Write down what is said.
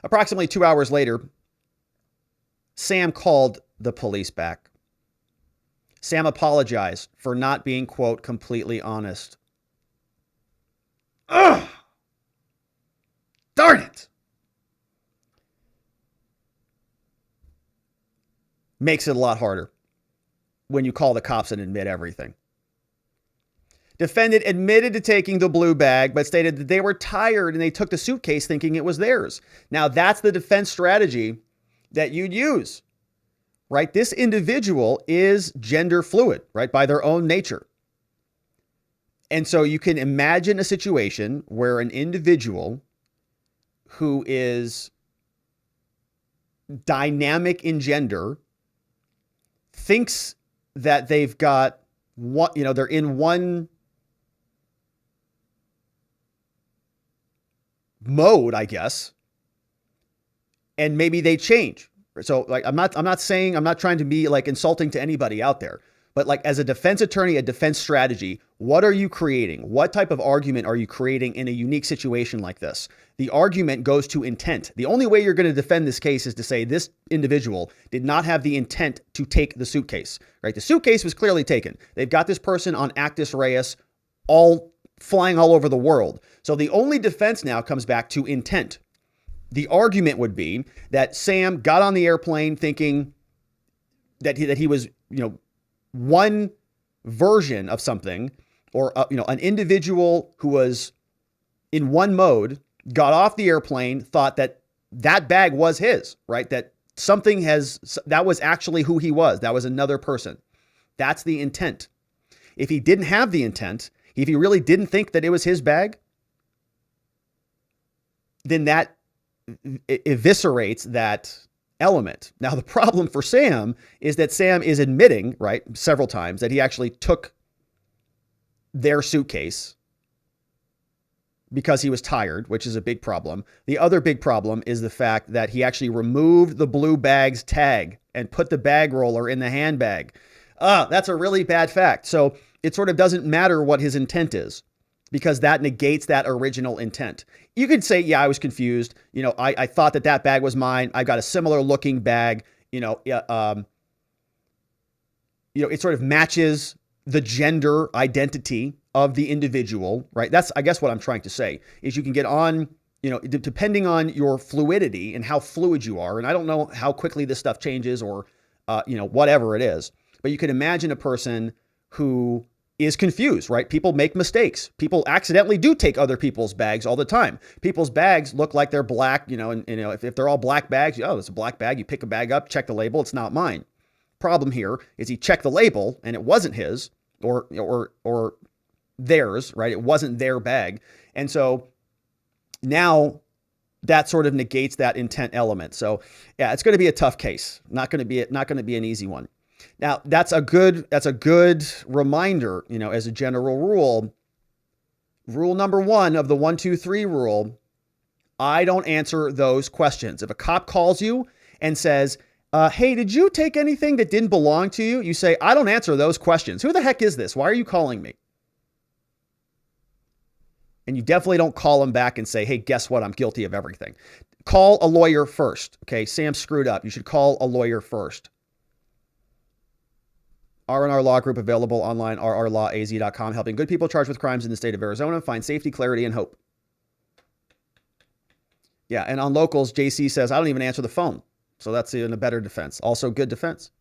Approximately 2 hours later, Sam called the police back. Sam apologized for not being, quote, completely honest. Ugh! Darn it! Makes it a lot harder when you call the cops and admit everything. Defendant admitted to taking the blue bag, but stated that they were tired and they took the suitcase thinking it was theirs. Now, that's the defense strategy that you'd use, right? This individual is gender fluid, right, by their own nature. And so you can imagine a situation where an individual who is dynamic in gender thinks that they've got one, they're in one mode, I guess, and maybe they change. So like, I'm not trying to be like insulting to anybody out there, but like as a defense attorney, a defense strategy, what are you creating? What type of argument are you creating in a unique situation like this? The argument goes to intent. The only way you're going to defend this case is to say this individual did not have the intent to take the suitcase, right? The suitcase was clearly taken. They've got this person on actus reus, all flying all over the world. So the only defense now comes back to intent. The argument would be that Sam got on the airplane thinking that he was, one version of something, or an individual who was in one mode, got off the airplane, thought that bag was his, right? That that was actually who he was. That was another person. That's the intent. If he didn't have the intent, if he really didn't think that it was his bag, then that eviscerates that element. Now, the problem for Sam is that Sam is admitting, right, several times that he actually took their suitcase because he was tired, which is a big problem. The other big problem is the fact that he actually removed the blue bag's tag and put the bag roller in the handbag. That's a really bad fact. So it sort of doesn't matter what his intent is, because that negates that original intent. You could say, yeah, I was confused. I thought that bag was mine. I got a similar looking bag. It sort of matches the gender identity of the individual, right? That's, I guess, what I'm trying to say is you can get on, depending on your fluidity and how fluid you are. And I don't know how quickly this stuff changes or, whatever it is, but you can imagine a person who is confused, right? People make mistakes. People accidentally do take other people's bags all the time. People's bags look like they're black, and if they're all black bags, it's a black bag. You pick a bag up, check the label. It's not mine. Problem here is he checked the label and it wasn't his or theirs, right? It wasn't their bag. And so now that sort of negates that intent element. So yeah, it's going to be a tough case. Not going to be an easy one. Now, that's a good reminder, as a general rule. Rule number 1 of the 1, 2, 3 rule, I don't answer those questions. If a cop calls you and says, hey, did you take anything that didn't belong to you? You say, I don't answer those questions. Who the heck is this? Why are you calling me? And you definitely don't call them back and say, hey, guess what? I'm guilty of everything. Call a lawyer first. Okay, Sam screwed up. You should call a lawyer first. R&R Law Group, available online, rrlawaz.com, helping good people charged with crimes in the state of Arizona find safety, clarity, and hope. Yeah, and on locals, JC says, I don't even answer the phone. So that's even a better defense. Also good defense.